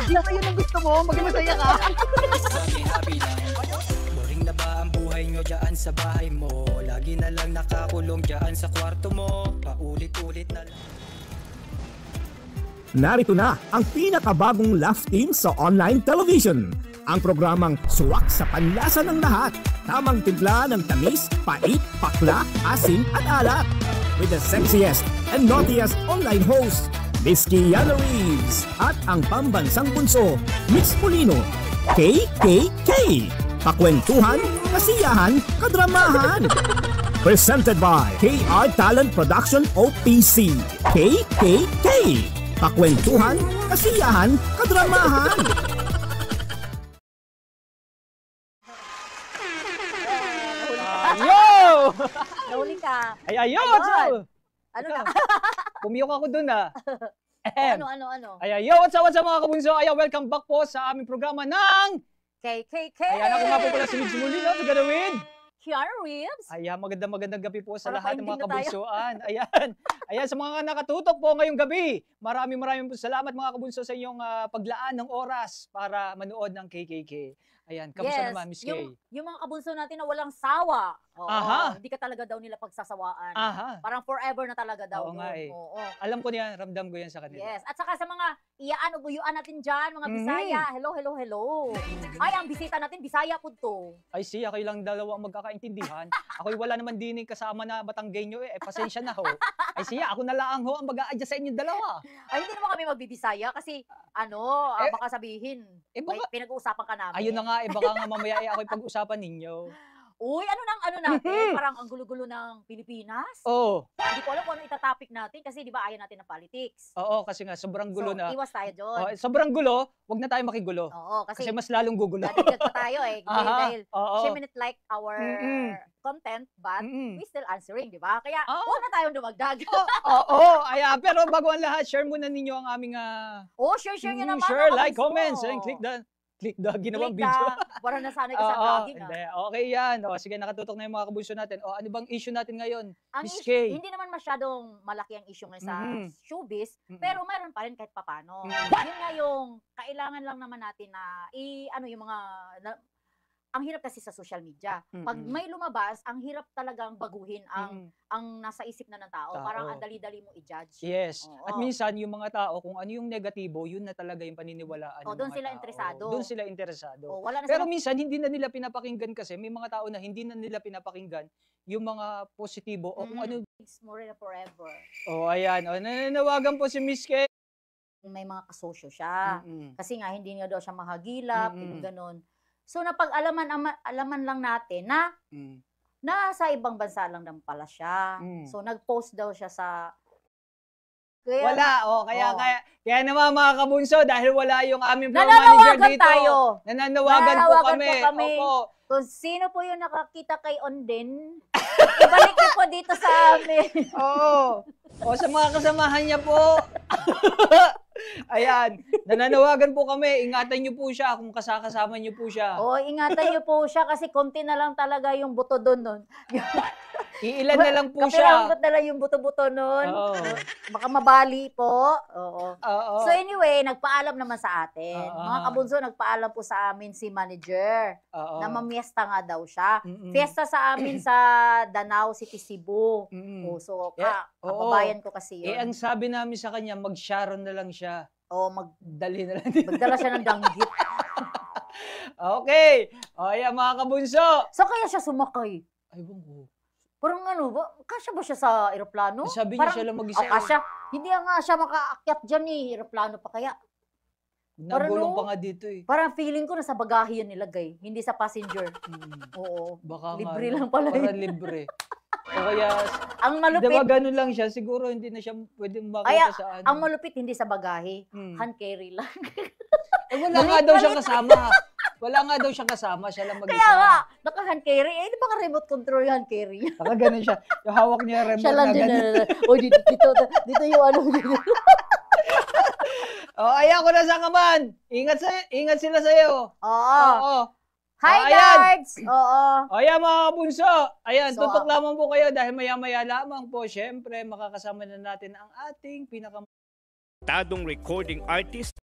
Di ba yun ang gusto mo? Maging masaya ka? Happy lang. Boring na ba ang buhay nyo dyan sa bahay mo? Lagi na lang nakakulong dyan sa kwarto mo. Paulit-ulit na lang. Narito na ang pinakabagong laugh team sa online television. Ang programang suwak sa panlasa ng lahat. Tamang timpla ng tamis, pait, pakla, asin at alat. With the sexiest and naughtiest online host, Miss Kiana Reeves. At ang pambansang bunso, Miss Polino, KKK. Pakwentuhan, kasiyahan, kadramahan. Presented by KR Talent Production OPC. KKK. Pakwentuhan, kasiyahan, kadramahan. Yo! Nahuli ka. Ay, ayo! Ayun. Ano na? Pumiyok ako dun ah. Ano? Ay, ayo! What's up mga kabunso? Ay, welcome back po sa aming programa ng... KKK. Ayan, ako nga po pala si Mids Molino, together with... Kiara Reeves. Ayan, magandang gabi po sa Para lahat ng mga painting na tayo. kabunsoan. Ayan, sa mga nakatutok po ngayong gabi. Maraming po salamat mga kabunso sa inyong paglaan ng oras para manood ng KKK. Ayan, kamusta naman, Miss Kay? Yung mga kabunso natin na walang sawa. Oo, Aha. hindi ka talaga daw nila pagsasawaan. Aha. Parang forever na talaga daw. Oo nga eh. Oo. Alam ko niyan, ramdam ko yan sa kanila. Yes. At saka sa mga iyaan o guyuan natin dyan, mga Bisaya. Hello. Ay, ang bisita natin, Bisaya po to. Ay, siya, kayo lang dalawa ang magkakaintindihan. Ako'y wala naman din kasama na Batanggenyo eh. Pasensya na ho. Ay, siya, ako na lang ho ang mag-a-adjust sa inyong dalawa. Ay, hindi naman kami magbibisaya kasi baka sabihin, baka, may pinag-uusapan ka namin. Ayun na nga, baka nga mamaya ako'y pag-usapan ninyo. Uy, ano natin? Parang ang gulo-gulo ng Pilipinas. Oo. Hindi ko alam kung ano itatopic natin kasi di ba ayaw natin ng politics. Oo, kasi nga sobrang gulo na. Iwas tayo doon. Oh, sobrang gulo, wag na tayo makigulo. Oo, kasi mas lalong gugulo. Dadagdag pa tayo eh. Dahil she minute like our content, but we still answering, di ba? Kaya huwag na tayong dumagdag. Oo, pero bago ang lahat, share muna ninyo ang aming share nyo naman. Share, like, comments, and click the ginawang video. Para nasanay ka sa vlogging. Okay yan. Sige, nakatutok na yung mga kabunso natin. Ano bang issue natin ngayon? Miss Kay. Hindi naman masyadong malaki ang issue ngayon sa showbiz, pero mayroon pa rin kahit papano. Yun nga yung kailangan lang naman natin na yung mga... ang hirap kasi sa social media. Pag may lumabas, ang hirap talagang baguhin ang nasa isip na ng tao. Parang ang dali-dali mo i-judge. Yes. At minsan, yung mga tao, kung ano yung negatibo, yun na talaga yung paniniwalaan ng doon mga sila tao. interesado. Doon sila interesado. Wala na pero minsan, hindi na nila pinapakinggan kasi may mga tao na hindi na nila pinapakinggan yung mga positibo o kung ano. It's more than forever. Ayan. Nananawagan po si Miss Kay. May mga kasosyo siya. Kasi nga, hindi nga daw siya mahagilap, gano'n. So napag-alaman lang natin na nasa ibang bansa lang naman pala siya. So nag-post daw siya sa kaya naman mga kabunso dahil wala yung aming floor manager dito. Nananawagan po kami. Opo. Kung sino po yung nakakita kay Onden, ibalik niyo po dito sa amin. O sa mga kasamahan niya po. Ayan, nananawagan po kami, ingatan niyo po siya kung kasama niyo po siya. Ingatan niyo po siya kasi konti na lang talaga yung buto doon. Iilan na lang po siya. Kapiranggot na lang yung buto-buto noon. Baka mabali po. So anyway, nagpaalam naman sa atin. Mga kabunso, nagpaalam po sa amin si manager na mamiesta nga daw siya. Fiesta sa amin sa Danao City, Cebu. So, kababayan ko kasi yun. Ang sabi namin sa kanya, mag-Sharon na lang siya. Magdali na lang. Magdala siya ng danggit. Okay. Ayan mga kabunso. So kaya siya sumakay? Ay, bungo. Parang kasya ba siya sa eroplano? Sabi niya siya lang mag-isa. Kasya. Hindi nga siya makaakyat dyan eroplano pa kaya. Nagulong pa nga dito eh. Parang feeling ko nasa bagahe yan nilagay, hindi sa passenger. Oo. Baka libre lang pala. Para libre. O kaya, ang malupit. Diba ganun lang siya, siguro hindi na siya pwedeng makita sa ano. Ang malupit hindi sa bagahe, hand carry lang. Wala nga daw siya kasama. Wala nga daw siya kasama, siya lang mag-isa. Kaya nga, naka-hand carry. Di ba ka-remote control yung hand carry? Naka ganun siya. Yung hawak niya remote siya lang na ganun. Dito yung ano. Ayan ko na sa kaman. Ingat sila sa'yo. Oo. Hi, guards! Ayan mga bunso. Ayan, tutok lamang po kayo dahil maya-maya lamang po. Siyempre, makakasama na natin ang ating recording artist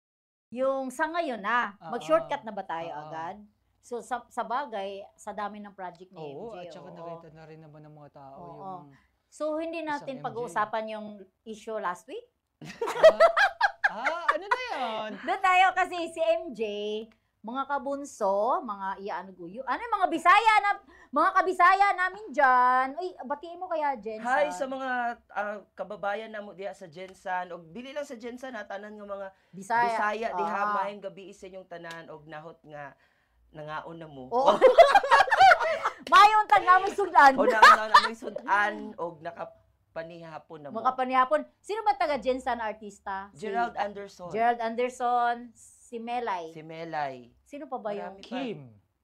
Yung sa ngayon na, Oo. mag-shortcut na ba tayo Oo. agad? So sa bagay, sa dami ng project ni Oo, MJ. at saka oo. nakita na rin naman ng mga tao Oo. yung... So hindi natin Isang MJ. pag-uusapan yung issue last week? Ano na yan? Doon tayo kasi si MJ, mga kabunso, mga iaanuguyo. Ano yung mga Bisaya na, mga kabisaya namin dyan. Uy, batiin mo kaya, Jen? Hi sa mga kababayan na mo diya sa Jensan og dili lang sa Jensan ha tanan nga mga Bisaya. Bisaya diha Ah. maayong gabi sa inyong tanan og nahot nga nangaon na mo. Oo. Mayon tag namin sudan. O naamay sudan og nakapanihapon na mo. Mga panihapon. Sino ba taga Jensan artista? Gerald Anderson. Gerald Anderson, si Melay. Si Melay. Sino pa ba yung? Marami pa.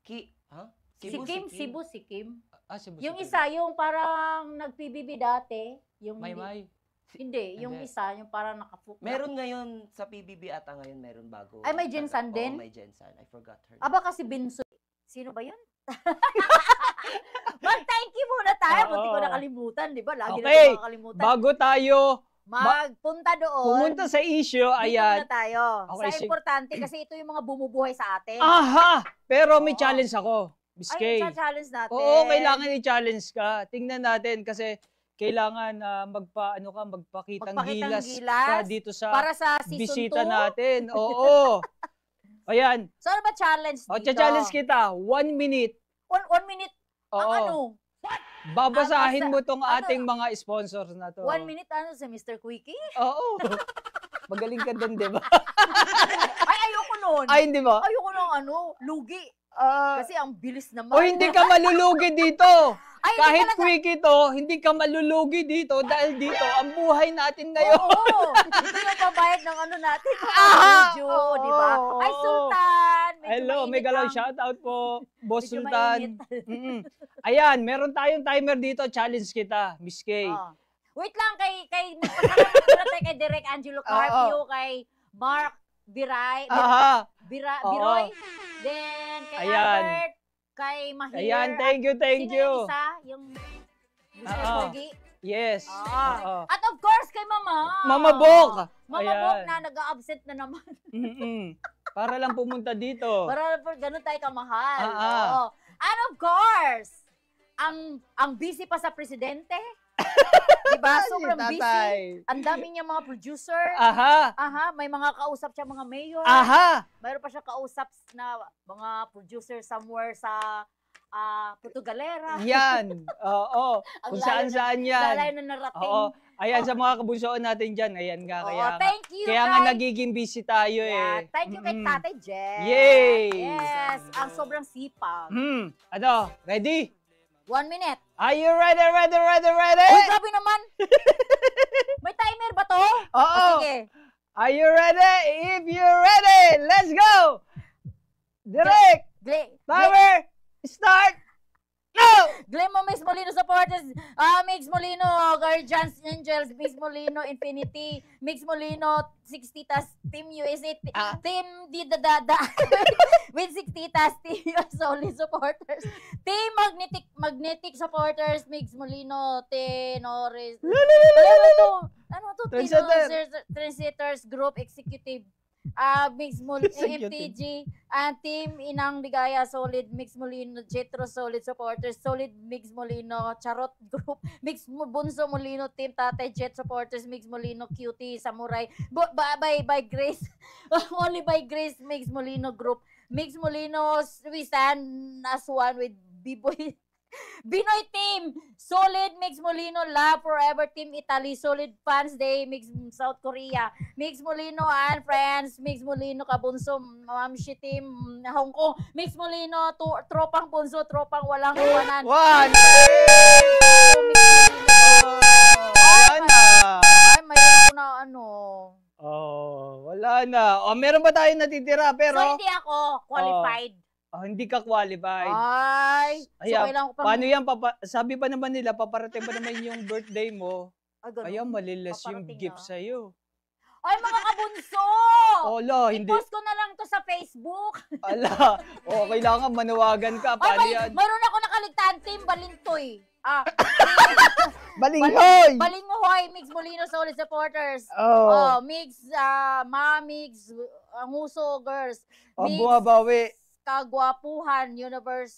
Kim. Ha? Si Kim, Cebu, si Kim. Cebu Yung City. isa, yung parang nag-PBB dati. Yung May. Hindi, yung Hindi. isa, yung parang nakafu. Meron ngayon sa PBB ata ngayon meron bago. Ay, may Jensan Oo, din? may Jensan. I forgot her. Aba kasi Binso. Sino ba yun? Mag-thank you muna tayo. Oo. Buti ko nakalimutan, di ba? Lagi Okay. na makakalimutan. Bago tayo Magpunta doon. pumunta sa issue, Dito ayan. muna tayo. Okay, Sa importante kasi ito yung mga bumubuhay sa atin. Aha! Pero may Oo. challenge ako. Miss Ay, Kay. challenge natin. Oo, kailangan i-challenge ka. Tingnan natin kasi kailangan magpakitang Magpakitang gilas ka gilas dito sa Para sa season 2. bisita natin. Oo. Ayan. So, ano ba challenge O, dito? challenge kita. 1 minute. 1 minute. Ang Oo. ano? Babasahin Ano, mo tong ano? ating mga sponsors na to. 1 minute ano si Mr. Quickie? Oo. Magaling ka doon, di ba? Ay, ayoko nun. Ay, hindi ba? Ayoko nung lugi. Ah, Kasi ang bilis naman. o hindi ka malulugi dito. Ay, hindi Kahit talaga. quickie to, hindi ka malulugi dito dahil dito ang buhay natin ngayon. Oo. Ito yung babayad ng ano natin. Ah, Video, oo, di ba? Ay, oo. Sultan. Medyo Hello, mainit mega love ang- shoutout po, Boss medyo Sultan. mainit. Mm-mm. Ayan, meron tayong timer dito. Challenge kita, Miss Kay. Oh. Wait lang, magpasalamat muna tayo kay Direk Angelo Carpio, kay Mark Biray, Aha. Oo. Biroy, then kay Ayan. Albert, kay Mahir. Ayan, thank you, thank Sino you. yung isa? Yung Mr. Oo. Pogi? Yes. Ah. Oo. At of course, kay Mama. Mama Bok. Mama Bok Ayan. na nag-absent na naman. Mm-mm. Para lang pumunta dito. Para ganun tayo kamahal. Ah. Oo. And of course, ang busy pa sa presidente. Diba? Sobrang busy. Tatay. Ang dami niya mga producer. Aha. Aha, may mga kausap siya mga mayor. Aha. Mayroon pa siya kausap na mga producer somewhere sa Putugalera. Yan. Oo. Ang Kung layo saan-saan yan. Lalayo na narating. Oo. Ayan sa mga kabunsoon natin dyan. Ayan nga. Oo, Kaya nga, thank you. kaya nga kay- nagiging busy tayo Yeah, eh. thank you kay Mm-mm. Tatay Jen. Yay! Yes, ang sobrang sipag. Ano? Ready? 1 minute. Are you ready, ready, ready, ready? Uy, grabe naman. May timer ba to? Oo. Sige. Are you ready? If you're ready, let's go! Direct! Timer! Start! Now! Glenn mo, Mix Molino supporters, Mix Molino, Guardians Angels, Mix Molino Infinity, Mix Molino 60 tas Team USA, Team Didadada, with 60 tas Team Solid supporters, Team Magnetic supporters, Mix Molino, Tenores, ano to? Trendsetter. Trendsetters Group Executive, Mix Executive. MTG, and Team Inang Ligaya Solid, Mix Molino, Jetro Solid supporters, Solid Mix Molino, Charot Group, Mix Bunso Molino, Team Tatay Jet supporters, Mix Molino, Cutie, Samurai, by Grace, only by Grace, Mix Molino Group, Mix Molino, we stand as one with B-Boy, Binoy Team, Solid Mix Molino, Love Forever Team Italy, Solid Fans Day, Mix South Korea, Mix Molino and Friends, Mix Molino Kabunso, Mamshi Team Hong Kong, Mix Molino, Tropang Bunso, Tropang Walang Iwanan. One! Mix Molino. Wala na! Ay, mayroon ako na ano. Oh, wala na. O, meron ba tayong natitira? So, Pero, hindi ako qualified. hindi ka qualified. Ay, so Ayan, kailangan ko pa. Paano yan? Sabi pa naman nila, paparating pa naman yung birthday mo. Ay, ganun. Kaya malilas yung Paparating gift na. sa'yo. Ay, mga kabunso! Ola, hindi. I-post ko na lang to sa Facebook. Ala. O, kailangan manawagan ka. Paano Ay, yan? mayroon ako nakaligtaan team Balintoy. Balinghoy! Balingoy, Mix Molino Solid supporters. Oh. Mix, Ma, Mix, ang uso, girls. Ang Miss bumabawi. Kagwapuhan Universe